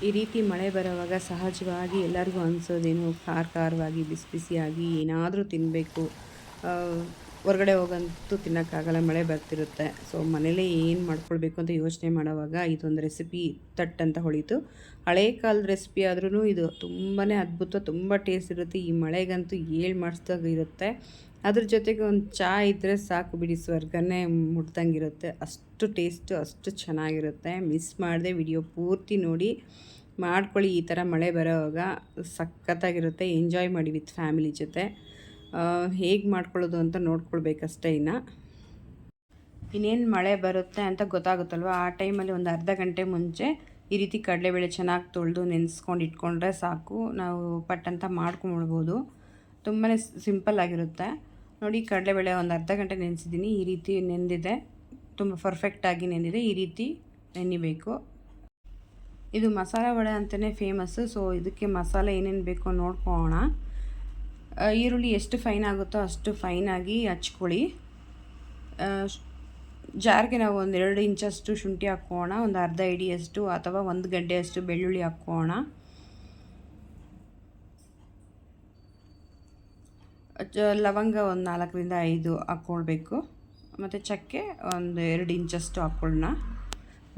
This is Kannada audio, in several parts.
ಈ ರೀತಿ ಮಳೆ ಬರೋವಾಗ ಸಹಜವಾಗಿ ಎಲ್ಲರಿಗೂ ಅನಿಸೋದೇನು ಖಾರವಾಗಿ ಬಿಸಿ ಬಿಸಿಯಾಗಿ ಏನಾದರೂ ತಿನ್ನಬೇಕು. ಹೊರಗಡೆ ಹೋಗಂತೂ ತಿನ್ನೋಕ್ಕಾಗಲ್ಲ, ಮಳೆ ಬರ್ತಿರುತ್ತೆ. ಸೊ ಮನೇಲೇ ಏನು ಮಾಡ್ಕೊಳ್ಬೇಕು ಅಂತ ಯೋಚನೆ ಮಾಡೋವಾಗ ಇದೊಂದು ರೆಸಿಪಿ ತಟ್ ಅಂತ ಹೊಳೀತು. ಹಳೇ ಕಾಲದ ರೆಸಿಪಿ ಆದ್ರೂ ಇದು ತುಂಬಾ ಅದ್ಭುತ, ತುಂಬ ಟೇಸ್ಟ್ ಇರುತ್ತೆ. ಈ ಮಳೆಗಂತೂ ಏಳು ಮಾಡಿಸ್ದಾಗ ಇರುತ್ತೆ. ಅದ್ರ ಜೊತೆಗೆ ಒಂದು ಚಹಾ ಇದ್ದರೆ ಸಾಕು ಬಿಡಿ, ಸ್ವರ್ಗನೇ ಮುಟ್ದಂಗಿರುತ್ತೆ. ಅಷ್ಟು ಟೇಸ್ಟು, ಅಷ್ಟು ಚೆನ್ನಾಗಿರುತ್ತೆ. ಮಿಸ್ ಮಾಡದೆ ವಿಡಿಯೋ ಪೂರ್ತಿ ನೋಡಿ ಮಾಡ್ಕೊಳ್ಳಿ. ಈ ಥರ ಮಳೆ ಬರೋವಾಗ ಸಖತ್ತಾಗಿರುತ್ತೆ. ಎಂಜಾಯ್ ಮಾಡಿ ವಿತ್ ಫ್ಯಾಮಿಲಿ ಜೊತೆ. ಹೇಗೆ ಮಾಡ್ಕೊಳ್ಳೋದು ಅಂತ ನೋಡ್ಕೊಳ್ಬೇಕಷ್ಟೇ. ಇನ್ನೇನು ಮಳೆ ಬರುತ್ತೆ ಅಂತ ಗೊತ್ತಾಗುತ್ತಲ್ವ, ಆ ಟೈಮಲ್ಲಿ ಒಂದು ಅರ್ಧ ಗಂಟೆ ಮುಂಚೆ ಈ ರೀತಿ ಕಡಲೆಬೇಳೆ ಚೆನ್ನಾಗಿ ತೊಳೆದು ನೆನೆಸ್ಕೊಂಡು ಇಟ್ಕೊಂಡ್ರೆ ಸಾಕು. ನಾವು ಪಟ್ಟಂತ ಮಾಡ್ಕೊಳ್ಬೋದು. ತುಂಬಾ ಸಿಂಪಲ್ ಆಗಿರುತ್ತೆ. ನೋಡಿ, ಕಡಲೆಬೇಳೆ ಒಂದು ಅರ್ಧ ಗಂಟೆ ನೆನೆಸಿದ್ದೀನಿ. ಈ ರೀತಿ ನೆಂದಿದೆ, ತುಂಬ ಪರ್ಫೆಕ್ಟಾಗಿ ನೆಂದಿದೆ. ಈ ರೀತಿ ನೆನಿಬೇಕು. ಇದು ಮಸಾಲೆ ವಡೆ ಅಂತಲೇ ಫೇಮಸ್ಸು. ಸೊ ಇದಕ್ಕೆ ಮಸಾಲೆ ಏನೇನು ಬೇಕೋ ನೋಡ್ಕೊಳ್ಳೋಣ. ಈರುಳ್ಳಿ ಎಷ್ಟು ಫೈನ್ ಆಗುತ್ತೋ ಅಷ್ಟು ಫೈನಾಗಿ ಹಚ್ಕೊಳ್ಳಿ. ಜಾರ್ಗೆ ನಾವು ಒಂದು 2 ಇಂಚಷ್ಟು ಶುಂಠಿ ಹಾಕ್ಕೋಣ. ಒಂದು ಅರ್ಧ ಇಡಿಯಷ್ಟು ಅಥವಾ 1 ಗಡ್ಡೆಯಷ್ಟು ಬೆಳ್ಳುಳ್ಳಿ ಹಾಕ್ಕೋಣ. ಲವಂಗ ಒಂದು 4ರಿಂದ 5 ಹಾಕ್ಕೊಳ್ಬೇಕು. ಮತ್ತು ಚಕ್ಕೆ ಒಂದು 2 ಇಂಚಷ್ಟು ಹಾಕ್ಕೊಳ್ಳೋಣ.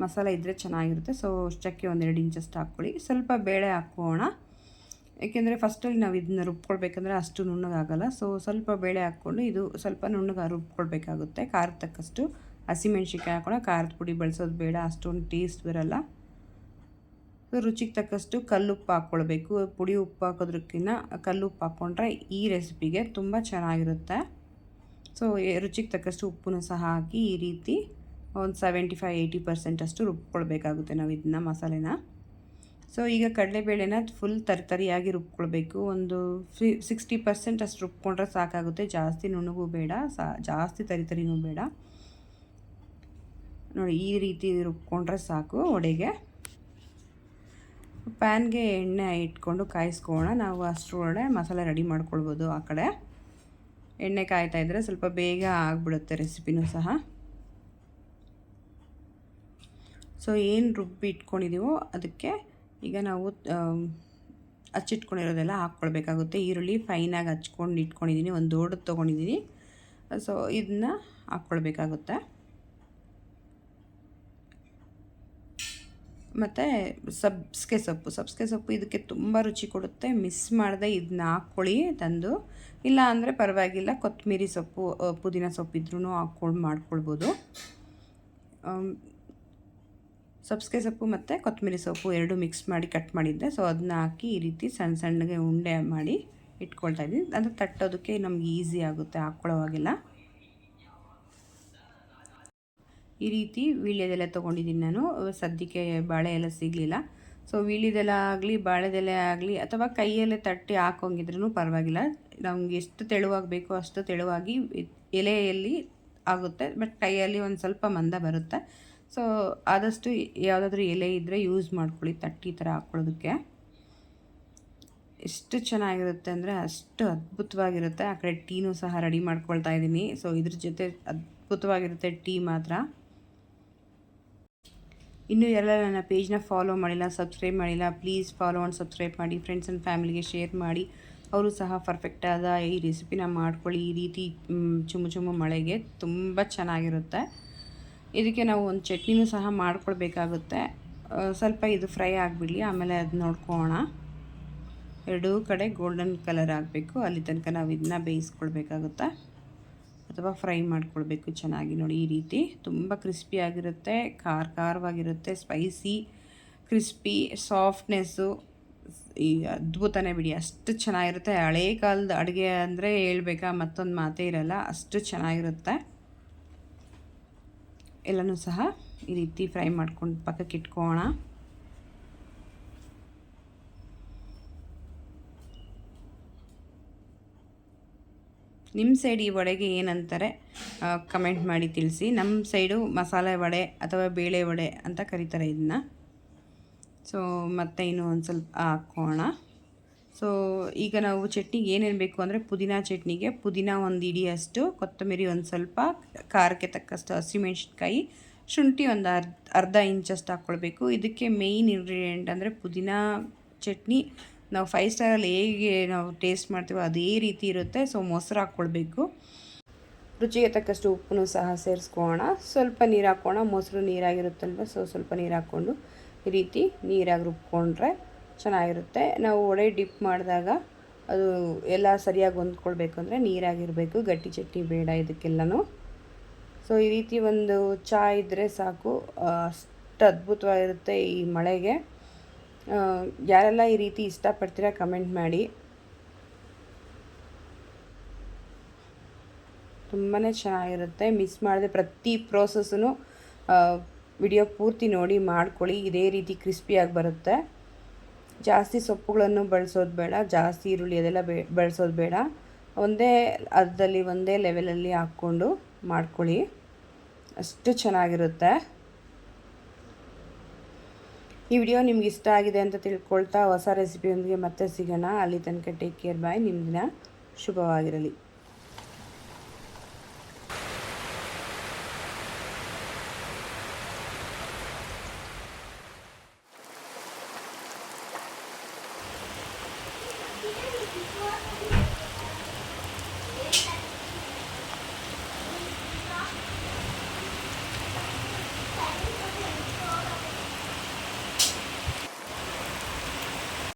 ಮಸಾಲೆ ಇದ್ದರೆ ಚೆನ್ನಾಗಿರುತ್ತೆ. ಸೊ ಚಕ್ಕೆ ಒಂದು 2 ಇಂಚಷ್ಟು ಹಾಕ್ಕೊಳ್ಳಿ. ಸ್ವಲ್ಪ ಬೇಳೆ ಹಾಕ್ಕೋಣ. ಏಕೆಂದರೆ ಫಸ್ಟಲ್ಲಿ ನಾವು ಇದನ್ನ ರುಬ್ಕೊಳ್ಬೇಕಂದ್ರೆ ಅಷ್ಟು ನುಣ್ಣಗಾಗಲ್ಲ. ಸೊ ಸ್ವಲ್ಪ ಬೇಳೆ ಹಾಕ್ಕೊಂಡು ಇದು ಸ್ವಲ್ಪ ನುಣ್ಣಗೆ ರುಬ್ಕೊಳ್ಬೇಕಾಗುತ್ತೆ. ಖಾರದ ತಕ್ಕಷ್ಟು ಹಸಿಮೆಣ್ಸಿನ್ಕಾಯಿ ಹಾಕೋಣ. ಖಾರದ ಪುಡಿ ಬಳಸೋದು ಬೇಡ, ಅಷ್ಟೊಂದು ಟೇಸ್ಟ್ ಬರಲ್ಲ. ಸೊ ರುಚಿಗೆ ತಕ್ಕಷ್ಟು ಕಲ್ಲುಪ್ಪು ಹಾಕ್ಕೊಳ್ಬೇಕು. ಪುಡಿ ಉಪ್ಪು ಹಾಕೋದ್ರಕ್ಕಿಂತ ಕಲ್ಲುಪ್ಪು ಹಾಕ್ಕೊಂಡ್ರೆ ಈ ರೆಸಿಪಿಗೆ ತುಂಬ ಚೆನ್ನಾಗಿರುತ್ತೆ. ಸೊ ರುಚಿಗೆ ತಕ್ಕಷ್ಟು ಉಪ್ಪನ್ನು ಸಹ ಹಾಕಿ ಈ ರೀತಿ ಒಂದು 75-80% ಅಷ್ಟು ರುಬ್ಕೊಳ್ಬೇಕಾಗುತ್ತೆ ನಾವು ಇದನ್ನ ಮಸಾಲೆನ. ಸೊ ಈಗ ಕಡಲೆಬೇಳೆನ ಫುಲ್ ತರಿಯಾಗಿ ರುಬ್ಕೊಳ್ಬೇಕು. ಒಂದು 60% ಅಷ್ಟು ರುಬ್ಕೊಂಡ್ರೆ ಸಾಕಾಗುತ್ತೆ. ಜಾಸ್ತಿ ನುಣ್ಣಗೂ ಬೇಡ, ಜಾಸ್ತಿ ತರಿನೂ ಬೇಡ. ನೋಡಿ, ಈ ರೀತಿ ರುಬ್ಕೊಂಡ್ರೆ ಸಾಕು. ವಡೆಗೆ ಪ್ಯಾನ್ಗೆ ಎಣ್ಣೆ ಇಟ್ಕೊಂಡು ಕಾಯಿಸ್ಕೊಳ್ಳೋಣ. ನಾವು ಅಷ್ಟರೊಳಗೆ ಮಸಾಲೆ ರೆಡಿ ಮಾಡ್ಕೊಳ್ಬೋದು. ಆ ಕಡೆ ಎಣ್ಣೆ ಕಾಯ್ತಾ ಇದ್ದರೆ ಸ್ವಲ್ಪ ಬೇಗ ಆಗಿಬಿಡುತ್ತೆ ರೆಸಿಪಿನೂ ಸಹ. ಸೊ ಏನು ರುಬ್ಬಿ ಇಟ್ಕೊಂಡಿದ್ದೀವೋ ಅದಕ್ಕೆ ಈಗ ನಾವು ಹಚ್ಚಿಟ್ಕೊಂಡಿರೋದೆಲ್ಲ ಹಾಕ್ಕೊಳ್ಬೇಕಾಗುತ್ತೆ. ಈರುಳ್ಳಿ ಫೈನಾಗಿ ಹಚ್ಕೊಂಡು ಇಟ್ಕೊಂಡಿದ್ದೀನಿ, ಒಂದು ದೊಡ್ಡದು ತೊಗೊಂಡಿದ್ದೀನಿ. ಸೊ ಇದನ್ನ ಹಾಕ್ಕೊಳ್ಬೇಕಾಗುತ್ತೆ. ಮತ್ತು ಸಬ್ಸಿಗೆ ಸೊಪ್ಪು ಇದಕ್ಕೆ ತುಂಬ ರುಚಿ ಕೊಡುತ್ತೆ. ಮಿಸ್ ಮಾಡದೆ ಇದನ್ನ ಹಾಕ್ಕೊಳ್ಳಿ ತಂದು. ಇಲ್ಲ ಅಂದರೆ ಪರವಾಗಿಲ್ಲ, ಕೊತ್ತಂಬರಿ ಸೊಪ್ಪು, ಪುದೀನ ಸೊಪ್ಪು ಇದ್ರೂ ಹಾಕ್ಕೊಂಡು ಮಾಡ್ಕೊಳ್ಬೋದು. ಸಬ್ಸಿಗೆ ಸೊಪ್ಪು ಮತ್ತು ಕೊತ್ತಂಬರಿ ಸೊಪ್ಪು 2 ಮಿಕ್ಸ್ ಮಾಡಿ ಕಟ್ ಮಾಡಿದ್ದೆ. ಸೊ ಅದನ್ನ ಹಾಕಿ ಈ ರೀತಿ ಸಣ್ಣ ಸಣ್ಣಗೆ ಉಂಡೆ ಮಾಡಿ ಇಟ್ಕೊಳ್ತಾ ಇದ್ದೀನಿ. ಅದು ತಟ್ಟೋದಕ್ಕೆ ನಮ್ಗೆ ಈಸಿ ಆಗುತ್ತೆ ಹಾಕ್ಕೊಳ್ಳೋವಾಗೆಲ್ಲ. ಈ ರೀತಿ ವೀಳ್ಯದೆಲೆ ತೊಗೊಂಡಿದ್ದೀನಿ ನಾನು. ಸದ್ಯಕ್ಕೆ ಬಾಳೆ ಎಲೆ ಸಿಗಲಿಲ್ಲ. ಸೊ ವೀಳ್ಯದೆಲೆ ಆಗಲಿ, ಬಾಳೆದೆಲೆ ಆಗಲಿ ಅಥವಾ ಕೈಯಲ್ಲೇ ತಟ್ಟಿ ಹಾಕೋಂಗಿದ್ರೂ ಪರವಾಗಿಲ್ಲ. ನಮ್ಗೆ ಎಷ್ಟು ತೆಳುವಾಗಿ ಬೇಕೋ ಅಷ್ಟು ತೆಳುವಾಗಿ ಎಲೆಯಲ್ಲಿ ಆಗುತ್ತೆ. ಬಟ್ ಕೈಯಲ್ಲಿ ಒಂದು ಸ್ವಲ್ಪ ಮಂದ ಬರುತ್ತೆ. ಸೊ ಆದಷ್ಟು ಯಾವುದಾದ್ರೂ ಎಲೆ ಇದ್ದರೆ ಯೂಸ್ ಮಾಡ್ಕೊಳ್ಳಿ ತಟ್ಟಿ ಥರ ಹಾಕ್ಕೊಳ್ಳೋದಕ್ಕೆ. ಎಷ್ಟು ಚೆನ್ನಾಗಿರುತ್ತೆ ಅಂದರೆ ಅಷ್ಟು ಅದ್ಭುತವಾಗಿರುತ್ತೆ. ಆ ಕಡೆ ಟೀನೂ ಸಹ ರೆಡಿ ಮಾಡ್ಕೊಳ್ತಾ ಇದ್ದೀನಿ. ಸೊ ಇದ್ರ ಜೊತೆ ಅದ್ಭುತವಾಗಿರುತ್ತೆ ಟೀ ಮಾತ್ರ. ಇನ್ನೂ ಯಾರೆಲ್ಲ ನನ್ನ ಪೇಜ್ನ ಫಾಲೋ ಮಾಡಿಲ್ಲ, ಸಬ್ಸ್ಕ್ರೈಬ್ ಮಾಡಿಲ್ಲ, ಪ್ಲೀಸ್ ಫಾಲೋ ಆ್ಯಂಡ್ ಸಬ್ಸ್ಕ್ರೈಬ್ ಮಾಡಿ. ಫ್ರೆಂಡ್ಸ್ ಆ್ಯಂಡ್ ಫ್ಯಾಮಿಲಿಗೆ ಶೇರ್ ಮಾಡಿ. ಅವರು ಸಹ ಪರ್ಫೆಕ್ಟಾದ ಈ ರೆಸಿಪಿನ ಮಾಡ್ಕೊಳ್ಳಿ. ಈ ರೀತಿ ಚುಮ್ಮು ಮಳೆಗೆ ತುಂಬ ಚೆನ್ನಾಗಿರುತ್ತೆ. ಇದಕ್ಕೆ ನಾವು ಒಂದು ಚಟ್ನಿನೂ ಸಹ ಮಾಡ್ಕೊಳ್ಬೇಕಾಗುತ್ತೆ. ಸ್ವಲ್ಪ ಇದು ಫ್ರೈ ಆಗಿಬಿಡಲಿ, ಆಮೇಲೆ ಅದು ನೋಡ್ಕೊಳ್ಳೋಣ. ಎರಡೂ ಕಡೆ ಗೋಲ್ಡನ್ ಕಲರ್ ಆಗಬೇಕು, ಅಲ್ಲಿ ತನಕ ನಾವು ಇದನ್ನ ಬೇಯಿಸ್ಕೊಳ್ಬೇಕಾಗುತ್ತೆ ಅಥವಾ ಫ್ರೈ ಮಾಡ್ಕೊಳ್ಬೇಕು ಚೆನ್ನಾಗಿ. ನೋಡಿ, ಈ ರೀತಿ ತುಂಬ ಕ್ರಿಸ್ಪಿಯಾಗಿರುತ್ತೆ, ಖಾರವಾಗಿರುತ್ತೆ, ಸ್ಪೈಸಿ, ಕ್ರಿಸ್ಪಿ, ಸಾಫ್ಟ್ನೆಸ್ಸು ಈ ಅದ್ಭುತನೇ ಬಿಡಿ. ಅಷ್ಟು ಚೆನ್ನಾಗಿರುತ್ತೆ. ಹಳೇ ಕಾಲದ ಅಡುಗೆ ಅಂದರೆ ಹೇಳ್ಬೇಕಾ, ಮತ್ತೊಂದು ಮಾತೇ ಇರಲ್ಲ, ಅಷ್ಟು ಚೆನ್ನಾಗಿರುತ್ತೆ. ಎಲ್ಲನೂ ಸಹ ಈ ರೀತಿ ಫ್ರೈ ಮಾಡ್ಕೊಂಡು ಪಕ್ಕಕ್ಕೆ ಇಟ್ಕೊಳ್ಳೋಣ. ನಿಮ್ಮ ಸೈಡ್ ಈ ವಡೆಗೆ ಏನಂತಾರೆ ಕಮೆಂಟ್ ಮಾಡಿ ತಿಳಿಸಿ. ನಮ್ಮ ಸೈಡು ಮಸಾಲೆ ವಡೆ ಅಥವಾ ಬೇಳೆ ವಡೆ ಅಂತ ಕರೀತಾರೆ ಇದನ್ನ. ಸೊ ಮತ್ತೆ ಇನ್ನೂ ಒಂದು ಸ್ವಲ್ಪ ಹಾಕೋಣ. ಸೊ ಈಗ ನಾವು ಚಟ್ನಿಗೆ ಏನೇನು ಬೇಕು ಅಂದರೆ, ಪುದೀನ ಚಟ್ನಿಗೆ ಪುದೀನ 1 ಹಿಡಿಯಷ್ಟು, ಕೊತ್ತಂಬರಿ ಒಂದು ಸ್ವಲ್ಪ, ಖಾರಕ್ಕೆ ತಕ್ಕಷ್ಟು ಹಸಿಮೆಣ್ಸಿನ್ಕಾಯಿ, ಶುಂಠಿ ಒಂದು ಅರ್ಧ ಇಂಚಷ್ಟು ಹಾಕ್ಕೊಳ್ಬೇಕು. ಇದಕ್ಕೆ ಮೇಯ್ನ್ ಇಂಗ್ರೀಡಿಯೆಂಟ್ ಅಂದರೆ ಪುದೀನ ಚಟ್ನಿ ನಾವು 5 ಸ್ಟಾರಲ್ಲಿ ಹೇಗೆ ನಾವು ಟೇಸ್ಟ್ ಮಾಡ್ತೀವೋ ಅದೇ ರೀತಿ ಇರುತ್ತೆ. ಸೊ ಮೊಸರು ಹಾಕ್ಕೊಳ್ಬೇಕು. ರುಚಿಗೆ ತಕ್ಕಷ್ಟು ಉಪ್ಪನ್ನು ಸಹ ಸೇರಿಸ್ಕೊಳ್ಳೋಣ. ಸ್ವಲ್ಪ ನೀರು ಹಾಕ್ಕೋಣ. ಮೊಸರು ನೀರಾಗಿರುತ್ತಲ್ವ, ಸೊ ಸ್ವಲ್ಪ ನೀರು ಹಾಕ್ಕೊಂಡು ಈ ರೀತಿ ನೀರಾಗಿ ರುಬ್ಕೊಂಡ್ರೆ ಚೆನ್ನಾಗಿರುತ್ತೆ. ನಾವು ವಡೆ ಡಿಪ್ ಮಾಡಿದಾಗ ಅದು ಎಲ್ಲ ಸರಿಯಾಗಿ ಹೊಂದ್ಕೊಳ್ಬೇಕು ಅಂದರೆ ನೀರಾಗಿರಬೇಕು, ಗಟ್ಟಿ ಚಟ್ನಿ ಬೇಡ ಇದಕ್ಕೆಲ್ಲನೂ. ಸೊ ಈ ರೀತಿ ಒಂದು ಚಹಾ ಇದ್ದರೆ ಸಾಕು, ಅಷ್ಟು ಅದ್ಭುತವಾಗಿರುತ್ತೆ ಈ ಮಳೆಗೆ. ಯಾರೆಲ್ಲ ಈ ರೀತಿ ಇಷ್ಟಪಡ್ತೀರಾ ಕಮೆಂಟ್ ಮಾಡಿ. ತುಂಬಾ ಚೆನ್ನಾಗಿರುತ್ತೆ. ಮಿಸ್ ಮಾಡದೆ ಪ್ರತಿ ಪ್ರೋಸೆಸ್ಸೂ ವಿಡಿಯೋ ಪೂರ್ತಿ ನೋಡಿ ಮಾಡ್ಕೊಳ್ಳಿ. ಇದೇ ರೀತಿ ಕ್ರಿಸ್ಪಿಯಾಗಿ ಬರುತ್ತೆ. ಜಾಸ್ತಿ ಸೊಪ್ಪುಗಳನ್ನು ಬಳಸೋದು ಬೇಡ, ಜಾಸ್ತಿ ಈರುಳ್ಳಿ ಅದೆಲ್ಲ ಬಳಸೋದು ಬೇಡ. ಒಂದೇ ಅರ್ಧದಲ್ಲಿ ಒಂದೇ ಲೆವೆಲಲ್ಲಿ ಹಾಕ್ಕೊಂಡು ಮಾಡ್ಕೊಳ್ಳಿ, ಅಷ್ಟು ಚೆನ್ನಾಗಿರುತ್ತೆ. ಈ ವಿಡಿಯೋ ನಿಮ್ಗೆ ಇಷ್ಟ ಆಗಿದೆ ಅಂತ ತಿಳ್ಕೊಳ್ತಾ ಹೊಸ ರೆಸಿಪಿಯೊಂದಿಗೆ ಮತ್ತೆ ಸಿಗೋಣ. ಅಲ್ಲಿ ತನಕ ಟೇಕ್ ಕೇರ್, ಬಾಯ್. ನಿಮ್ಮ ದಿನ ಶುಭವಾಗಿರಲಿ.